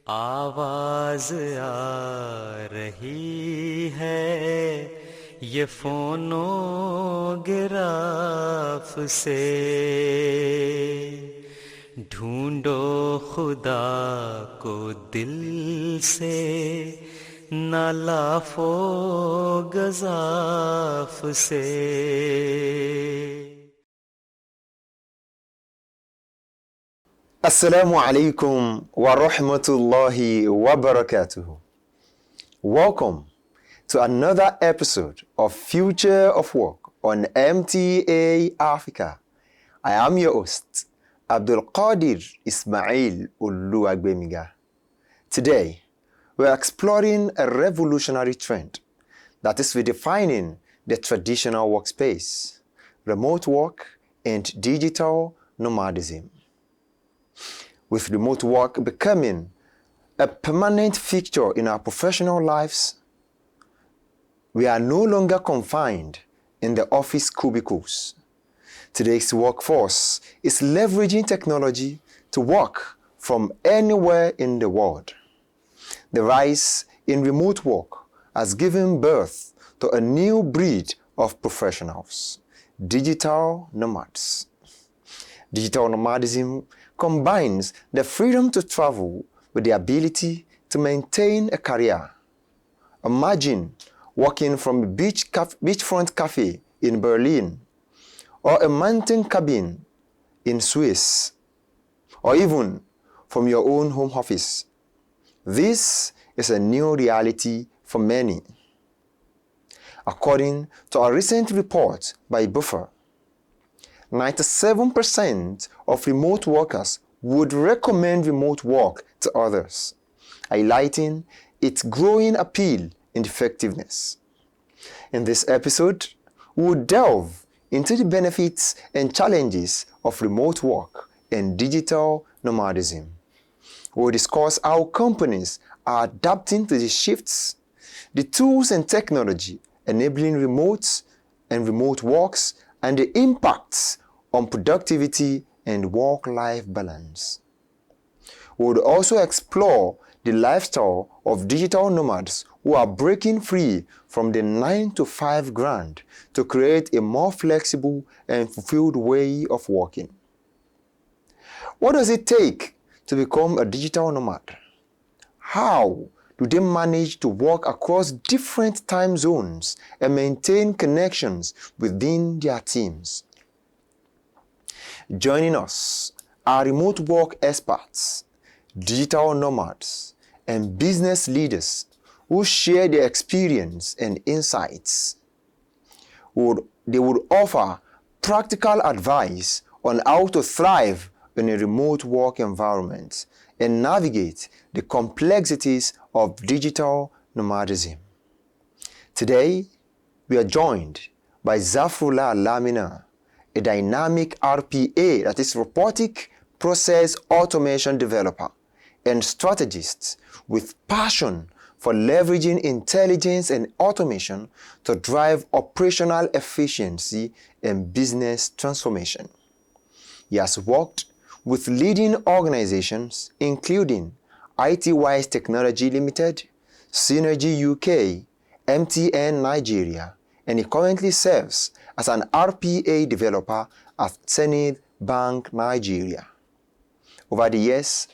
आवाज आ रही है ये फोनोग्राफ से, ढूंढो खुदा को दिल से ना लाफो गज़ाफ से। Assalamu alaikum wa rahmatullahi wa barakatuh. Welcome to another episode of Future of Work on MTA Africa. I am your host, Abdul Qadir Ismail Uluagbemiga. Today, we are exploring a revolutionary trend that is redefining the traditional workspace, remote work, and digital nomadism. With remote work becoming a permanent feature in our professional lives, we are no longer confined in the office cubicles. Today's workforce is leveraging technology to work from anywhere in the world. The rise in remote work has given birth to a new breed of professionals, digital nomads. Digital nomadism combines the freedom to travel with the ability to maintain a career. Imagine working from a beachfront cafe in Berlin, or a mountain cabin in Swiss, or even from your own home office. This is a new reality for many. According to a recent report by Buffer, 97% of remote workers would recommend remote work to others, highlighting its growing appeal and effectiveness. In this episode, we will delve into the benefits and challenges of remote work and digital nomadism. We will discuss how companies are adapting to these shifts, the tools and technology enabling remote and remote works, and the impacts on productivity and work-life balance. We would also explore the lifestyle of digital nomads who are breaking free from the 9-to-5 grind to create a more flexible and fulfilled way of working. What does it take to become a digital nomad? How do they manage to work across different time zones and maintain connections within their teams? Joining us are remote work experts, digital nomads, and business leaders who share their experience and insights. They would offer practical advice on how to thrive in a remote work environment and navigate the complexities of digital nomadism. Today, we are joined by Zafrullah Lamina, a dynamic RPA, that is robotic process automation developer and strategist with passion for leveraging intelligence and automation to drive operational efficiency and business transformation. He has worked with leading organizations including ITWise Technology Limited, Synergy UK, MTA Nigeria, and he currently serves as an RPA developer at Zenith Bank Nigeria. Over the years,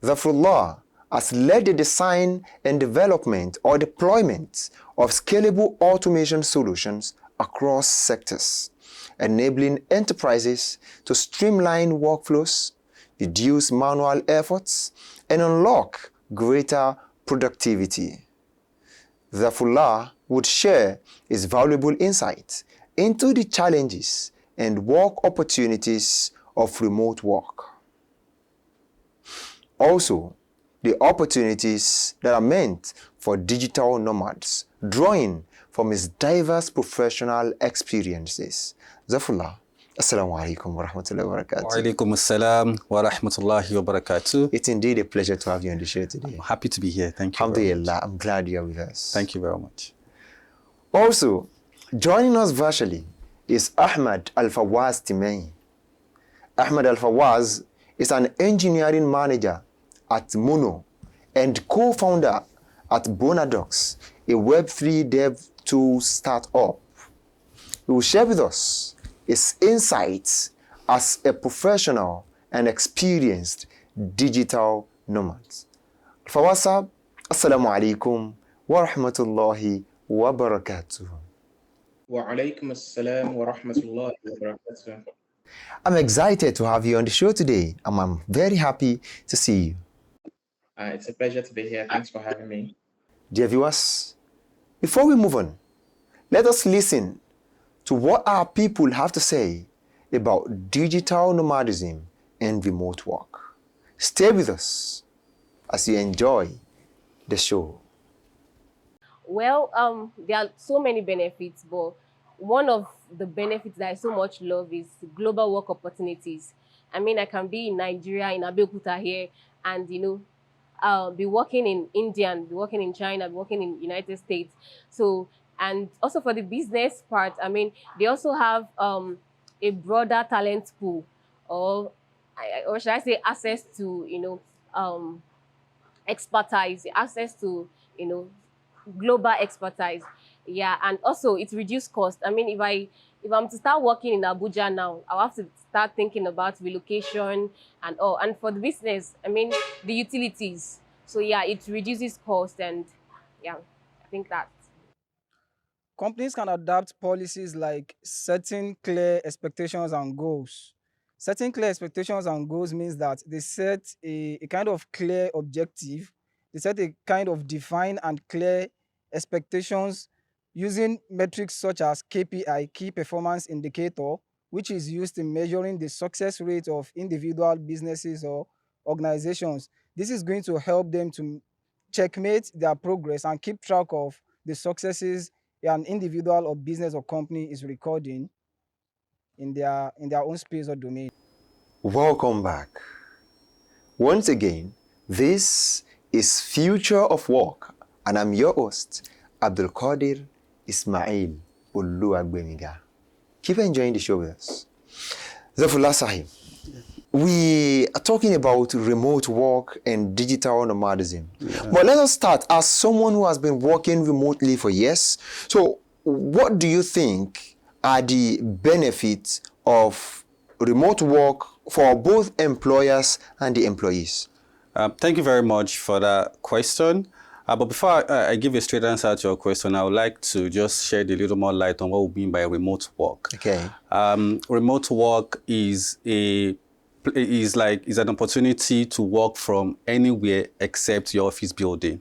Zafrullah has led the design and development or deployment of scalable automation solutions across sectors, enabling enterprises to streamline workflows, reduce manual efforts, and unlock greater productivity. Zafrullah would share his valuable insights into the challenges and work opportunities of remote work. Also, the opportunities that are meant for digital nomads, drawing from his diverse professional experiences. Zafrullah, Assalamu alaikum wa rahmatullahi wa barakatuh. Wa alaikum assalam wa rahmatullahi wa barakatuh. It's indeed a pleasure to have you on the show today. I'm happy to be here. Thank you. Alhamdulillah, I'm glad you're with us. Thank you very much. Also, joining us virtually is Ahmad Al-Fawaz Timei. Ahmad Al-Fawaz is an engineering manager at Mono, and co-founder at Bonadox, a Web3 dev tool startup. He will share with us his insights as a professional and experienced digital nomad. Fawasab, Assalamu alaikum wa rahmatullahi wa barakatuh. Wa alaikum assalam wa rahmatullahi wa barakatuh. I'm excited to have you on the show today, and I'm very happy to see you. It's a pleasure to be here. Thanks for having me. Dear viewers, before we move on, let us listen to what our people have to say about digital nomadism and remote work. Stay with us as you enjoy the show. Well, there are so many benefits, but one of the benefits that I so much love is global work opportunities. I mean, I can be in Nigeria, in Abeokuta here, and be working in India, and be working in China, be working in United States. So, and also for the business part, I mean, they also have a broader talent pool, or should I say, access to expertise, access to global expertise. Yeah, and also it reduces cost. I mean, if I'm to start working in Abuja now, I'll have to start thinking about relocation and all. And for the business, I mean, the utilities. So yeah, it reduces cost, and yeah, I think that. Companies can adapt policies like setting clear expectations and goals. Setting clear expectations and goals means that they set a kind of clear objective. They set a kind of defined and clear expectations using metrics such as KPI, key performance indicator, which is used in measuring the success rate of individual businesses or organizations. This is going to help them to checkmate their progress and keep track of the successes an individual or business or company is recording in their own space or domain. Welcome back. Once again, this is Future of Work, and I'm your host, Abdul Qadir Ismail Oluwagbemiga. Keep enjoying the show with us. Zafullah Sahib, we are talking about remote work and digital nomadism. Yeah. But let us start as someone who has been working remotely for years. So what do you think are the benefits of remote work for both employers and the employees? Thank you very much for that question. But before I give a straight answer to your question, I would like to just shed a little more light on what we mean by remote work. Okay. Remote work is an opportunity to work from anywhere except your office building.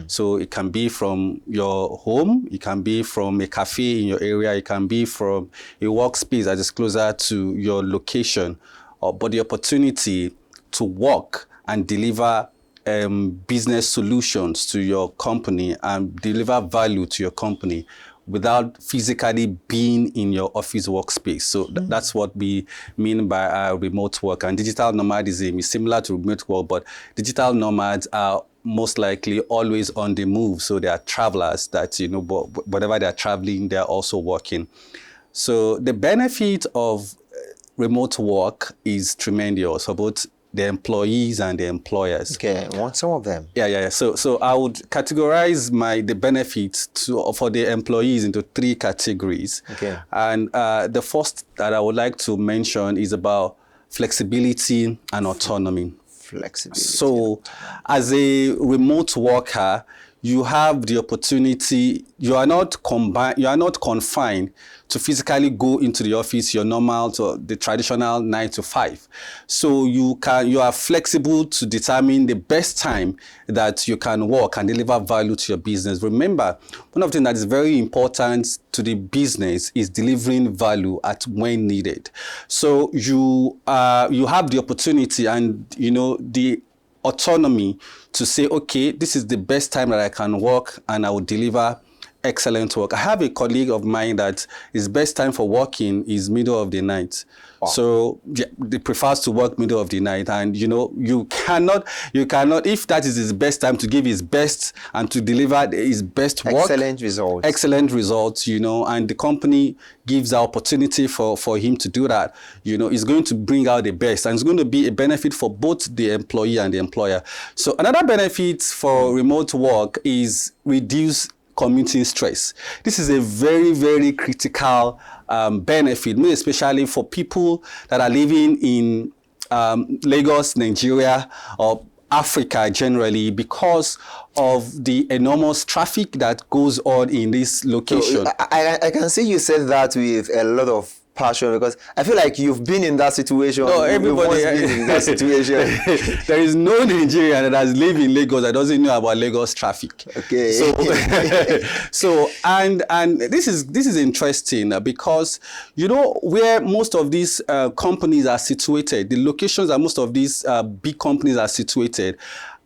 So it can be from your home, it can be from a cafe in your area, it can be from a workspace that is closer to your location. But the opportunity to work and deliver business solutions to your company and deliver value to your company without physically being in your office workspace. So that's what we mean by remote work. And digital nomadism is similar to remote work, but digital nomads are most likely always on the move. So they are travelers that, whatever they're traveling, they're also working. So the benefit of remote work is tremendous for both the employees and the employers. Okay, I want some of them. Yeah. So I would categorize the benefits for the employees into three categories. Okay. And the first that I would like to mention is about flexibility and autonomy. Flexibility. So as a remote worker, you have the opportunity, you are not confined to physically go into the office, your normal, to the traditional 9 to 5. So you are flexible to determine the best time that you can work and deliver value to your business. Remember, one of the things that is very important to the business is delivering value at when needed. So you have the opportunity and the autonomy to say, okay, this is the best time that I can work and I will deliver excellent work. I have a colleague of mine that his best time for working is middle of the night. Wow. So yeah, he prefers to work middle of the night, and you cannot, if that is his best time to give his best and to deliver his best work. Excellent results, and the company gives the opportunity for him to do that. It's going to bring out the best, and it's going to be a benefit for both the employee and the employer. So another benefit for remote work is reduce commuting stress. This is a very, very critical benefit, especially for people that are living in Lagos, Nigeria, or Africa generally, because of the enormous traffic that goes on in this location. So I can see you said that with a lot of passion, because I feel like you've been in that situation. No, everybody been in that situation. There is no Nigerian that has lived in Lagos that doesn't know about Lagos traffic. Okay. So and this is interesting because where most of these companies are situated, the locations that most of these big companies are situated,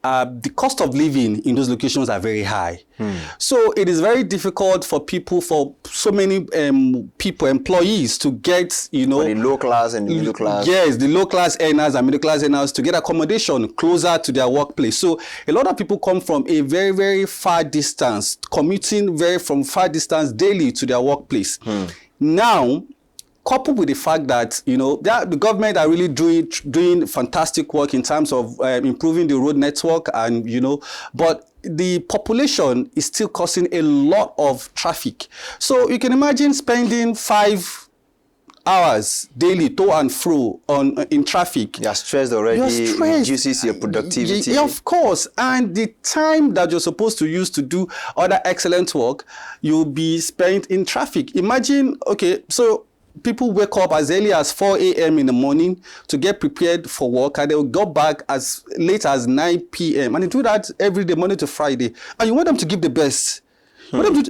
the cost of living in those locations are very high. So it is very difficult for so many employees to get, for the low class and the middle class. Yes, the low class earners and middle class earners to get accommodation closer to their workplace. So a lot of people come from a very, very far distance, commuting from far distance daily to their workplace. Now, coupled with the fact that, the government are really doing fantastic work in terms of improving the road network and, but the population is still causing a lot of traffic. So you can imagine spending 5 hours daily to and fro in traffic. You're stressed already. It reduces your productivity. Yeah, of course. And the time that you're supposed to use to do other excellent work, you'll be spent in traffic. Imagine, so people wake up as early as 4 a.m. in the morning to get prepared for work, and they'll go back as late as 9 p.m. And they do that every day, Monday to Friday. And you want them to give the best.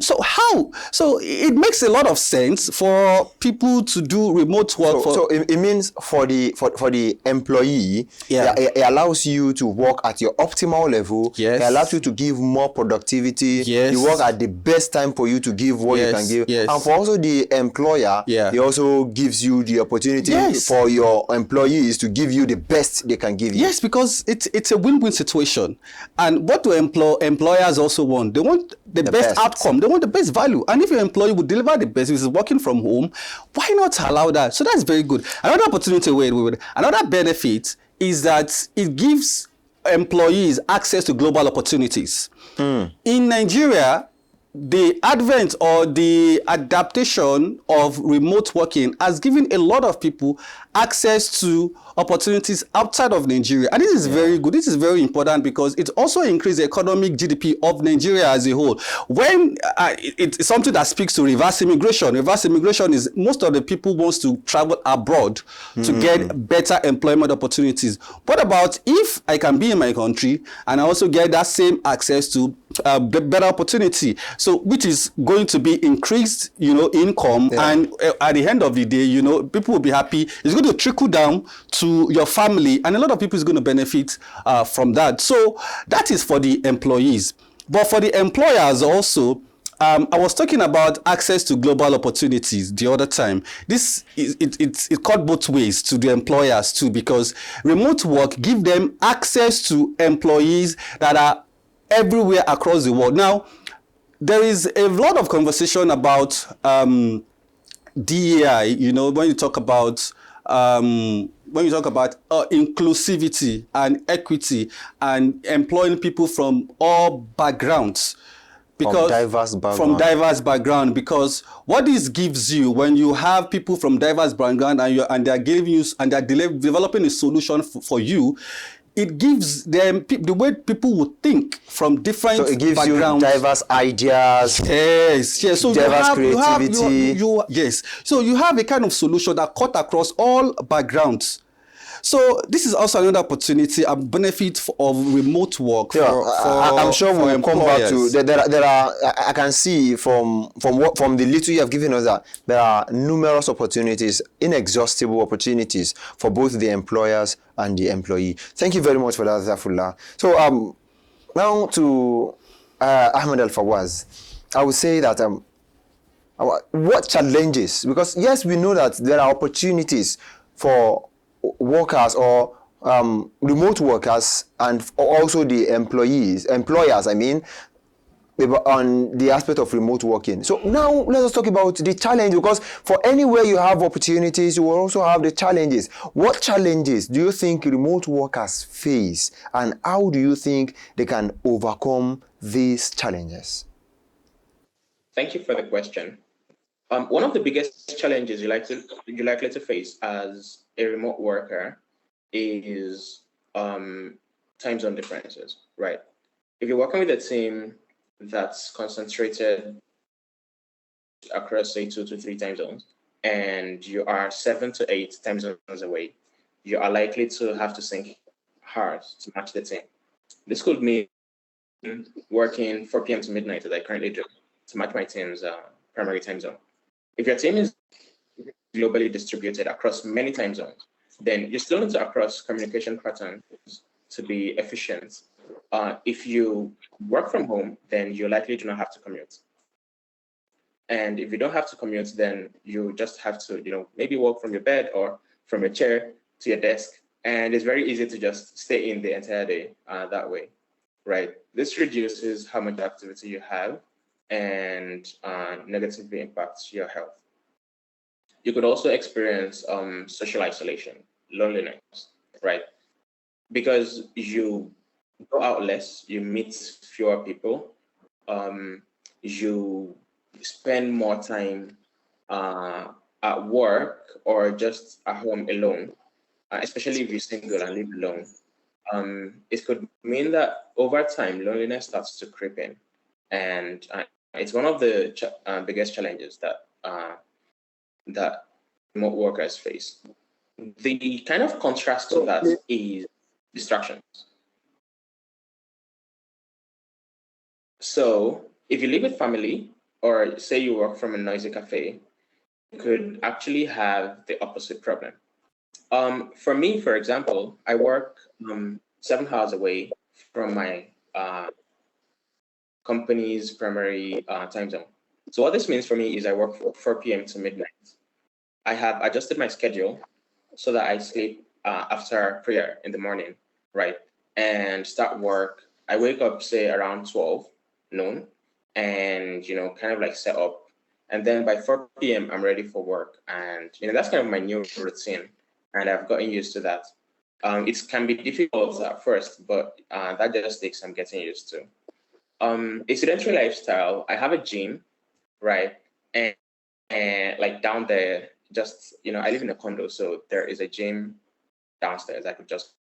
So how? So it makes a lot of sense for people to do remote work. So it means for the employee, it allows you to work at your optimal level. Yes. It allows you to give more productivity. Yes. You work at the best time for you to give what you can give. Yes. And for also the employer, it also gives you the opportunity for your employees to give you the best they can give you. Yes, because it's a win-win situation. And what do employers also want? They want the best outcome. They want the best value. And if your employee would deliver the best, which is working from home, why not allow that? So that's very good. Another opportunity, another benefit is that it gives employees access to global opportunities. In Nigeria, the advent or the adaptation of remote working has given a lot of people access to opportunities outside of Nigeria. And this is very good. This is very important because it also increases the economic GDP of Nigeria as a whole. When it's something that speaks to reverse immigration. Reverse immigration is most of the people wants to travel abroad to get better employment opportunities. What about if I can be in my country and I also get that same access to better opportunity? So which is going to be increased, income. And at the end of the day, people will be happy. It's going to trickle down to your family, and a lot of people is going to benefit from that. So that is for the employees. But for the employers also, I was talking about access to global opportunities the other time. This is it cut both ways to the employers too, because remote work give them access to employees that are everywhere across the world. Now, there is a lot of conversation about DEI, when you talk about inclusivity and equity and employing people from all backgrounds. Because from diverse background, because what this gives you when you have people from diverse background and they're giving you and they're developing a solution for you, it gives them the way people would think from different backgrounds. So it gives backgrounds. You diverse ideas. Yes. So diverse creativity. Yes. So you have a kind of solution that cut across all backgrounds. So this is also another opportunity, a benefit of remote work. I'm sure we'll come back to. There are. I can see from the little you have given us that there are numerous opportunities, inexhaustible opportunities for both the employers and the employee. Thank you very much for that, Zafullah. So now to Ahmed Al Fawaz. I would say that what challenges, because yes, we know that there are opportunities for workers or remote workers and also the employers, I mean, on the aspect of remote working. So now let us talk about the challenge, because for anywhere you have opportunities, you will also have the challenges. What challenges do you think remote workers face, and how do you think they can overcome these challenges? Thank you for the question. One of the biggest challenges you're likely to face as a remote worker is time zone differences, right? If you're working with a team that's concentrated across, say, 2 to 3 time zones, and you are 7 to 8 time zones away, you are likely to have to sync hard to match the team. This could mean working 4 p.m. to midnight, as I currently do, to match my team's primary time zone. If your team is globally distributed across many time zones, then you still need to across communication patterns to be efficient. If you work from home, then you likely do not have to commute. And if you don't have to commute, then you just have to, maybe walk from your bed or from your chair to your desk. And it's very easy to just stay in the entire day that way, right? This reduces how much activity you have and negatively impacts your health. You could also experience social isolation, loneliness, right? Because you go out less, you meet fewer people, you spend more time at work or just at home alone, especially if you're single and live alone. It could mean that over time, loneliness starts to creep in. And it's one of the biggest challenges that remote workers face. The kind of contrast to that is distractions. So if you live with family, or say you work from a noisy cafe, you could actually have the opposite problem. For me, for example, I work 7 hours away from my company's primary time zone. So what this means for me is I work from 4 p.m. to midnight. I have adjusted my schedule so that I sleep after prayer in the morning, right? And start work. I wake up, say, around 12 noon and, kind of like set up. And then by 4 p.m., I'm ready for work. And, that's kind of my new routine. And I've gotten used to that. It can be difficult at first, but that just takes some getting used to. A sedentary lifestyle, I have a gym, right? And like down there, just, I live in a condo, so there is a gym downstairs. I could just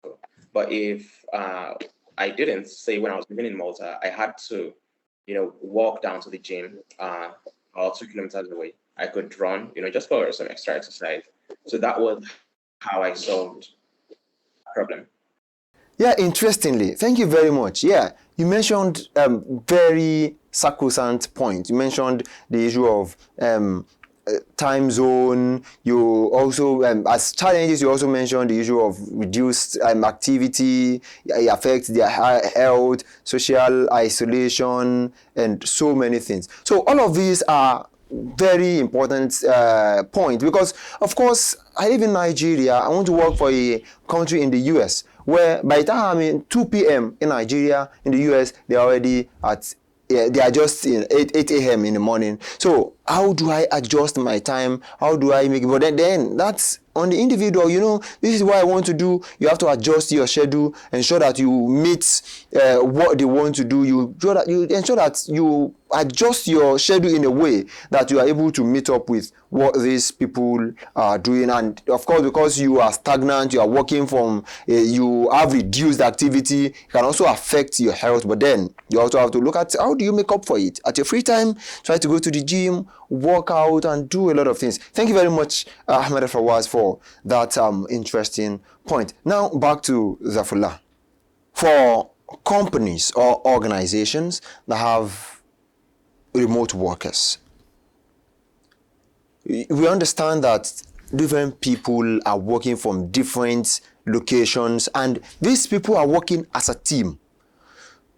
go. But if I didn't, say when I was living in Malta, I had to, walk down to the gym or 2 kilometers away. I could run, just for some extra exercise. So that was how I solved the problem. Yeah, interestingly, thank you very much. Yeah, you mentioned very sacrosanct point. You mentioned the issue of time zone. You also, as challenges, you also mentioned the issue of reduced activity. It affects their health, social isolation, and so many things. So all of these are very important point, because of course I live in Nigeria. I want to work for a country in the US, where by the time I'm in 2 p.m. in Nigeria, in the US, they're already at, they are just in 8 a.m. in the morning. So how do I adjust my time? How do I make it? But then that's on the individual. This is what I want to do. You have to adjust your schedule, ensure that you meet what they want to do. You ensure that you adjust your schedule in a way that you are able to meet up with what these people are doing. And of course, because you are stagnant, you are working from, you have reduced activity, it can also affect your health. But then you also have to look at how do you make up for it. At your free time, try to go to the gym, work out, and do a lot of things. Thank you very much, Ahmed Fawaz, for that interesting point. Now back to Zafullah. For companies or organizations that have remote workers, we understand that different people are working from different locations, and these people are working as a team.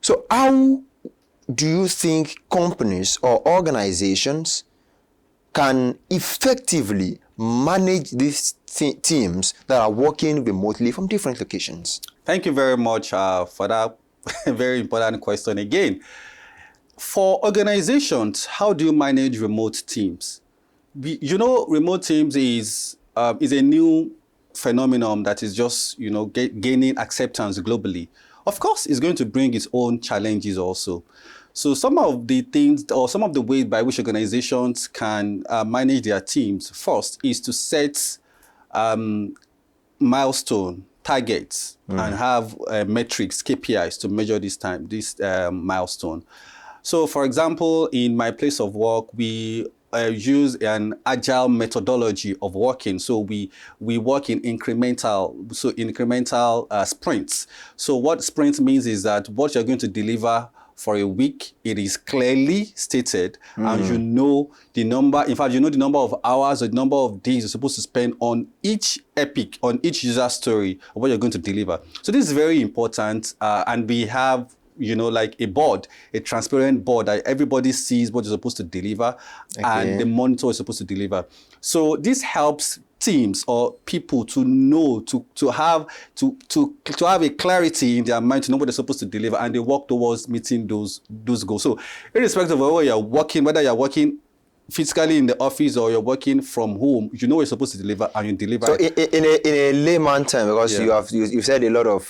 So how do you think companies or organizations can effectively manage these teams that are working remotely from different locations? Thank you very much for that very important question again. For organizations, how do you manage remote teams? Remote teams is a new phenomenon that is just, gaining acceptance globally. Of course, it's going to bring its own challenges also. So some of the things or some of the ways by which organizations can manage their teams first is to set milestone targets and have metrics, KPIs to measure this milestone. So for example, in my place of work, we use an agile methodology of working. So we work in incremental sprints. So what sprint means is that what you're going to deliver for a week, it is clearly stated, and you know the number. In fact, you know the number of hours or the number of days you're supposed to spend on each epic, on each user story of what you're going to deliver. So this is very important, and we have like a board, a transparent board that everybody sees what you're supposed to deliver, and the monitor is supposed to deliver. So this helps teams or people to know, to have a clarity in their mind, to know what they're supposed to deliver, and they work towards meeting those goals. So irrespective of where you're working, whether you're working physically in the office or you're working from home, you know what you're supposed to deliver, and you deliver. So in a layman term, because you've said a lot of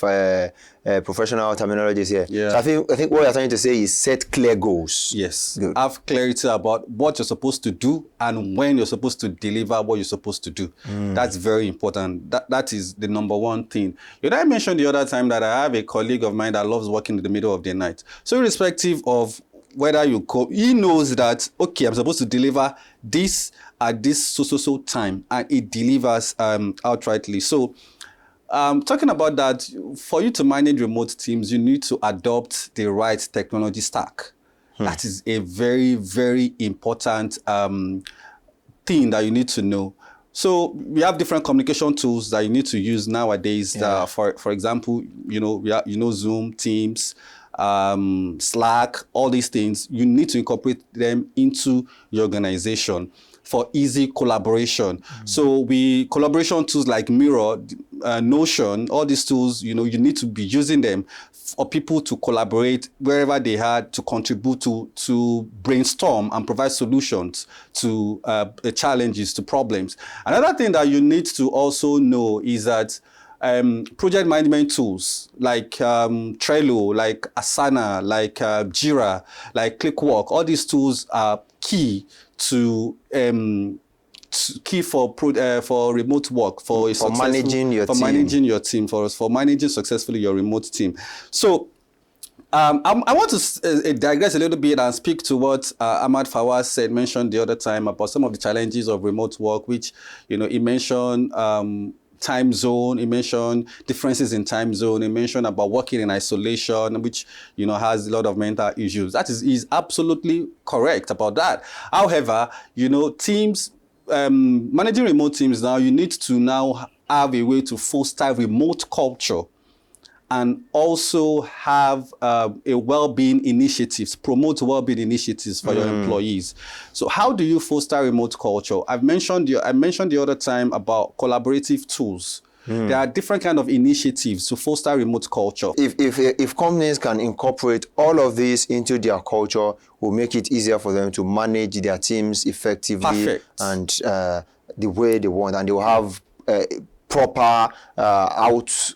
professional terminologies here. Yeah. So I think what you're trying to say is set clear goals. Yes. Good. Have clarity about what you're supposed to do and when you're supposed to deliver what you're supposed to do. That's very important. That is the number one thing. I mentioned the other time that I have a colleague of mine that loves working in the middle of the night. So irrespective of whether you call, he knows that, okay, I'm supposed to deliver this at this so time, and it delivers outrightly. So talking about that, for you to manage remote teams, you need to adopt the right technology stack. That is a very, very important thing that you need to know. So we have different communication tools that you need to use nowadays. For example, Zoom, Teams, Slack, all these things. You need to incorporate them into your organization for easy collaboration. So collaboration tools like Miro, Notion, all these tools, you need to be using them for people to collaborate wherever they had to contribute to brainstorm and provide solutions to challenges, to problems. Another thing that you need to also know is that project management tools like Trello, like Asana, like Jira, like Clickwork, all these tools are key for remote work, for managing your team, for managing successfully your remote team. So I want to digress a little bit and speak to what Ahmad Fawaz mentioned the other time about some of the challenges of remote work, which he mentioned time zone, he mentioned differences in time zone, he mentioned about working in isolation, which has a lot of mental issues. That is absolutely correct about that. However, teams, managing remote teams now, you need to now have a way to foster remote culture and also have a well-being initiatives, promote well-being initiatives for your employees. So how do you foster remote culture? I mentioned the other time about collaborative tools. There are different kind of initiatives to foster remote culture. If companies can incorporate all of this into their culture, will make it easier for them to manage their teams effectively. Perfect. And the way they want, and they will have proper output.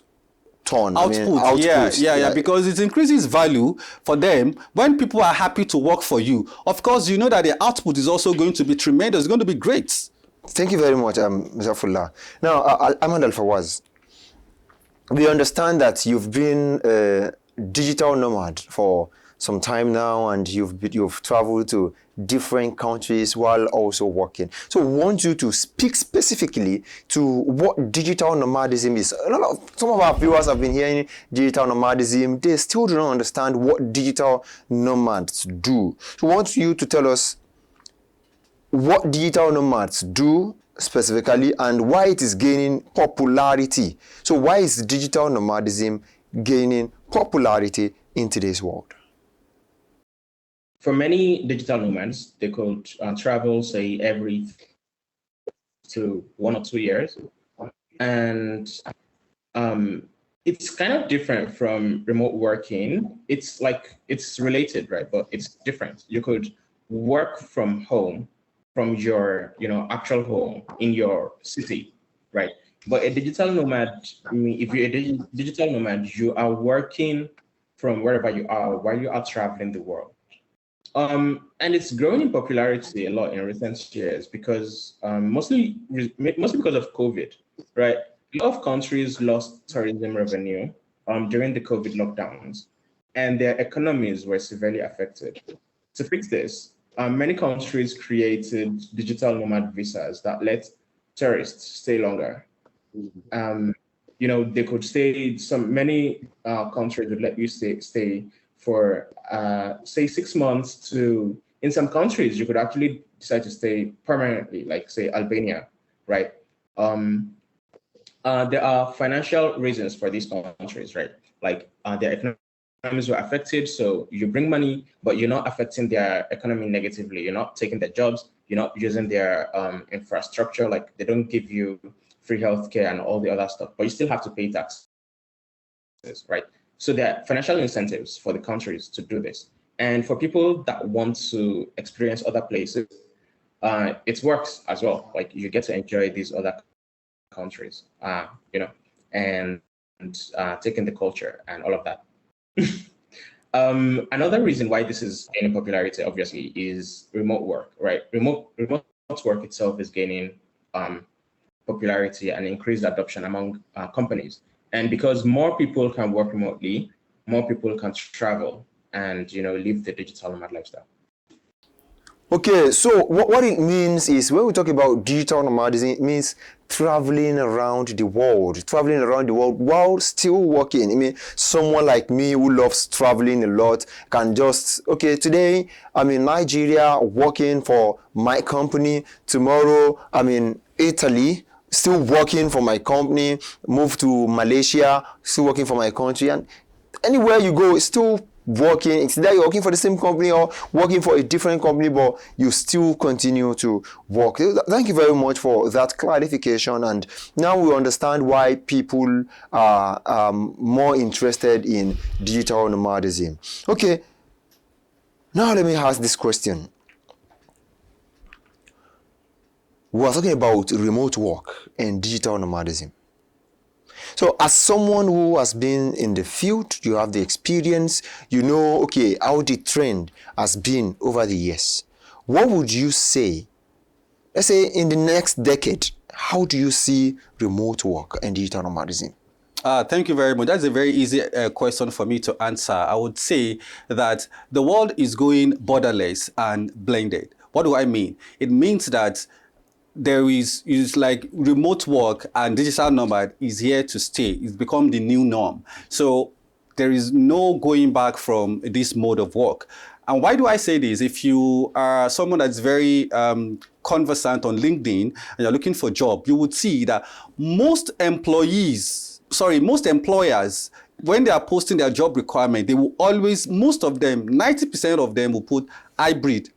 Because it increases value for them when people are happy to work for you. Of course, you know that the output is also going to be tremendous. It's going to be great. Thank you very much, Mr. Fulla. Now, Ahmad Al-Fawaz, we understand that you've been a digital nomad for some time now, and you've traveled to different countries while also working. So we want you to speak specifically to what digital nomadism is. Some of our viewers have been hearing digital nomadism. They still do not understand what digital nomads do. So we want you to tell us what digital nomads do specifically and why it is gaining popularity. So why is digital nomadism gaining popularity in today's world? For many digital nomads, they could travel, say, every to 1 or 2 years. And it's kind of different from remote working. It's like, it's related, right? But it's different. You could work from home, from your, actual home in your city, right? But a digital nomad, if you're a digital nomad, you are working from wherever you are while you are traveling the world. And it's grown in popularity a lot in recent years because mostly because of COVID, right? A lot of countries lost tourism revenue during the COVID lockdowns, and their economies were severely affected. To fix this, many countries created digital nomad visas that let tourists stay longer. They could stay. Many countries would let you stay for say 6 months to. In some countries, you could actually decide to stay permanently, like say Albania, right? There are financial reasons for these countries, right? Like their economies were affected, so you bring money, but you're not affecting their economy negatively. You're not taking their jobs. You're not using their infrastructure. Like they don't give you free healthcare and all the other stuff, but you still have to pay taxes, right? So there are financial incentives for the countries to do this. And for people that want to experience other places, it works as well. Like you get to enjoy these other countries, and taking the culture and all of that. Another reason why this is gaining popularity, obviously, is remote work, right? Remote work itself is gaining popularity and increased adoption among companies. And because more people can work remotely, more people can travel and live the digital nomad lifestyle. Okay, so what it means is when we talk about digital nomadism, it means traveling around the world while still working. I mean, someone like me who loves traveling a lot can just, okay, today I'm in Nigeria working for my company. Tomorrow I'm in Italy, still working for my company, move to Malaysia, still working for my country. And anywhere you go, it's still working. It's either you're working for the same company or working for a different company, but you still continue to work. Thank you very much for that clarification. And now we understand why people are more interested in digital nomadism. Okay, now let me ask this question. We are talking about remote work and digital nomadism. So as someone who has been in the field, you have the experience, okay, how the trend has been over the years. What would you say, let's say in the next decade, how do you see remote work and digital nomadism? Thank you very much. That's a very easy question for me to answer. I would say that the world is going borderless and blended. What do I mean? It means that there is like remote work and digital nomad is here to stay. It's become the new norm. So there is no going back from this mode of work. And why do I say this? If you are someone that's very conversant on LinkedIn and you're looking for a job, you would see that most employers, when they are posting their job requirement, they will always, most of them, 90% of them will put hybrid.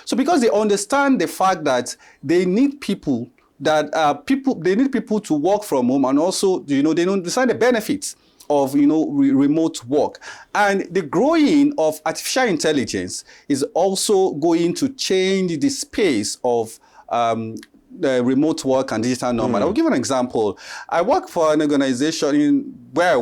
So because they understand the fact that they need people they need people to work from home, and also, they don't understand the benefits of, remote work. And the growing of artificial intelligence is also going to change the space of the remote work and digital nomad. I'll give an example. I work for an organization where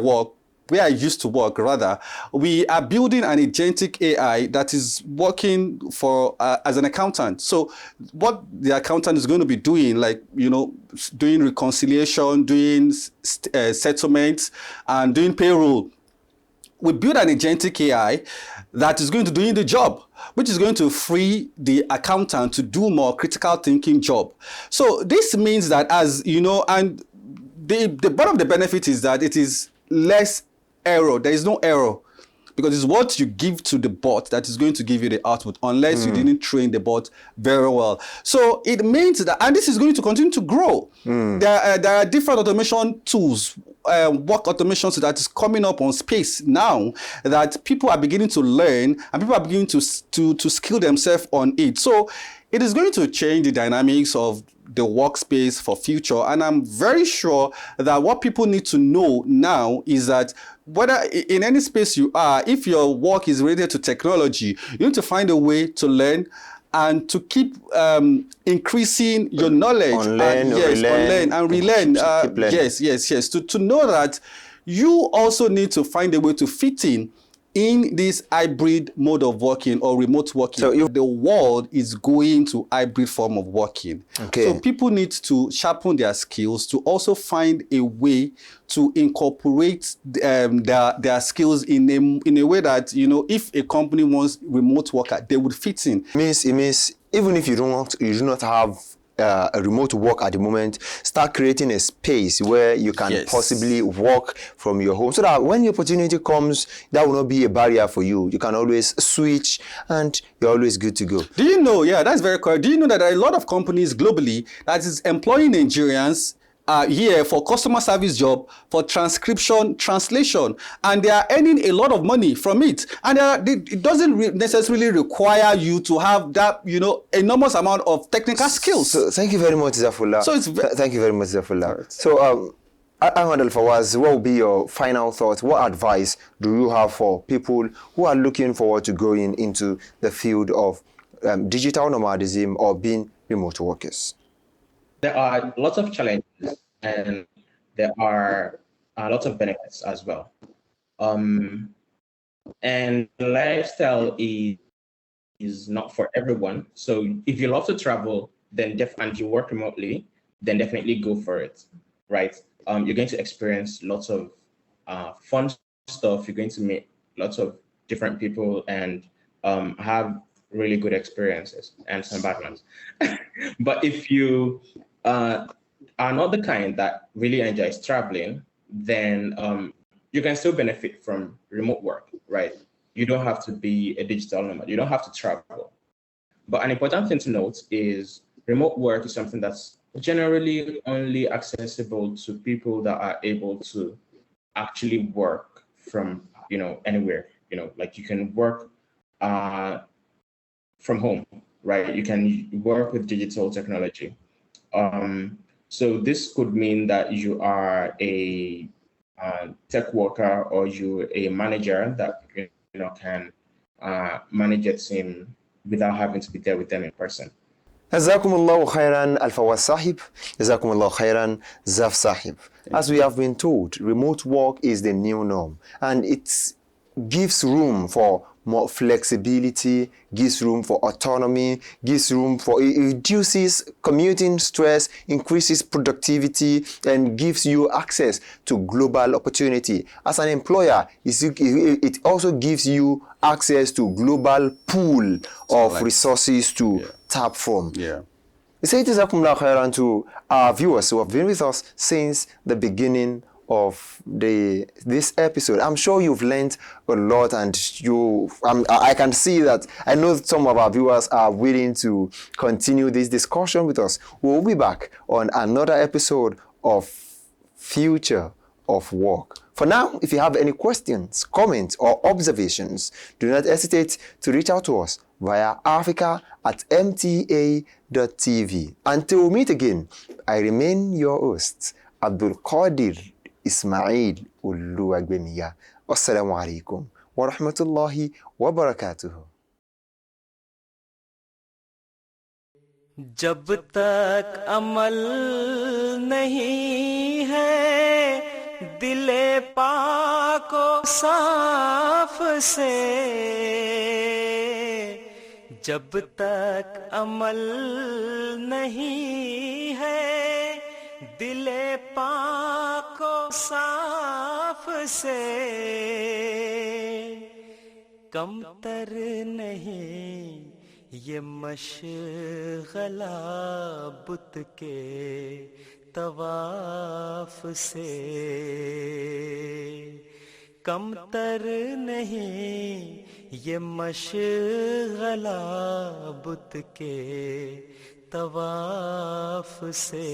I used to work, rather. We are building an agentic AI that is working for as an accountant. So what the accountant is going to be doing, like, doing reconciliation, doing settlements, and doing payroll. We build an agentic AI that is going to do the job, which is going to free the accountant to do more critical thinking job. So this means that, as you know, and one of the benefits is that it is less error. There is no error, because it's what you give to the bot that is going to give you the output, unless you didn't train the bot very well. So it means that, and this is going to continue to grow. There are different automation tools, work automations that is coming up on space now that people are beginning to learn, and people are beginning to skill themselves on it. So it is going to change the dynamics of the workspace for future. And I'm very sure that what people need to know now is that whether in any space you are, if your work is related to technology, you need to find a way to learn and to keep increasing your knowledge. Unlearn and relearn. Keep learning. Yes. To know that you also need to find a way to fit in this hybrid mode of working or remote working. So the world is going to hybrid form of working. Okay. So people need to sharpen their skills to also find a way to incorporate their skills in a way that, if a company wants remote worker, they would fit in. It means even if you do not have a remote work at the moment, start creating a space where you can possibly work from your home, so that when the opportunity comes, that will not be a barrier for you. You can always switch and you're always good to go. Do you know, that's very correct. Do you know that there are a lot of companies globally that is employing Nigerians here for customer service job, for transcription, translation, and they are earning a lot of money from it. And it doesn't necessarily require you to have that, enormous amount of technical skills. So thank you very much, Zafullah. Thank you very much, Zafullah. Right. So, Ahmad Al-Fawaz, what will be your final thoughts? What advice do you have for people who are looking forward to going into the field of digital nomadism or being remote workers? There are lots of challenges and there are lots of benefits as well. And lifestyle is not for everyone. So if you love to travel, then and you work remotely, then definitely go for it, right? You're going to experience lots of fun stuff. You're going to meet lots of different people and have really good experiences and some bad ones. But if you are not the kind that really enjoys traveling, then you can still benefit from remote work, right? You don't have to be a digital nomad. You don't have to travel. But an important thing to note is remote work is something that's generally only accessible to people that are able to actually work from, anywhere. Like you can work from home, right? You can work with digital technology. So this could mean that you are a tech worker or you're a manager that can manage a team without having to be there with them in person. جزاكم الله خيرا Al-Fawaz Sahib. جزاكم الله خيرا Zaf Sahib. As we have been told, remote work is the new norm, and it gives room for more flexibility, gives room for autonomy, gives room for, it reduces commuting stress, increases productivity, and gives you access to global opportunity. As an employer, it also gives you access to global pool of resources to tap from. Say Jazakumullah khairan to our viewers who have been with us since the beginning of this episode. I'm sure you've learned a lot, and I can see that. I know some of our viewers are willing to continue this discussion with us. We'll be back on another episode of Future of Work. For now, if you have any questions, comments, or observations, do not hesitate to reach out to us via africa@mta.tv. Until we meet again, I remain your host, Abdul Qadir Ismail Uluwagbemiya. Wassalamu alaikum wa rahmatullahi wa barakatuh. जब तक अमल नहीं है दिले पाको साफ से, जब तक अमल नहीं है दिले पाको साफ से, कमतर नहीं ये मशगला बुत के तवाफ से, कमतर नहीं ये मशगला बुत के तवाफ से।